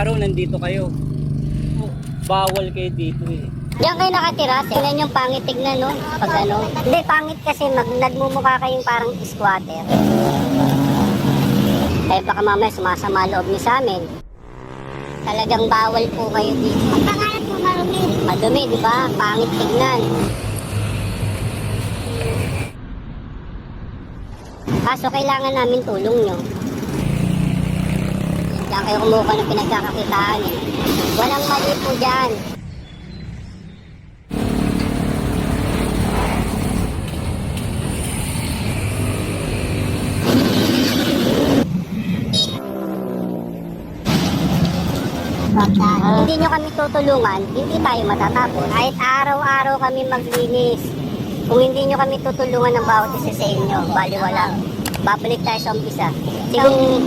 araw nandito kayo. Bawal kayo dito eh. Diyan kayo nakatira, tingnan yung pangit tignan, no? Pag ano. Hindi, pangit kasi nagmumukha kayong parang squatter. Kaya baka mamaya sumasama loob niyo sa amin. Talagang bawal po kayo dito. Ang pangalan po marumi. Madumi, di ba? Pangit tignan. Kaso kailangan namin tulong nyo. Diyan kayo kumuha ng pinagkakakitaan eh. Walang mali po dyan. Hindi nyo kami tutulungan, hindi tayo matatapos. Kahit araw-araw kami maglinis. Kung hindi nyo kami tutulungan ng bawat isa sa inyo, baliwala. Babalik tayo sa umpisa. Kung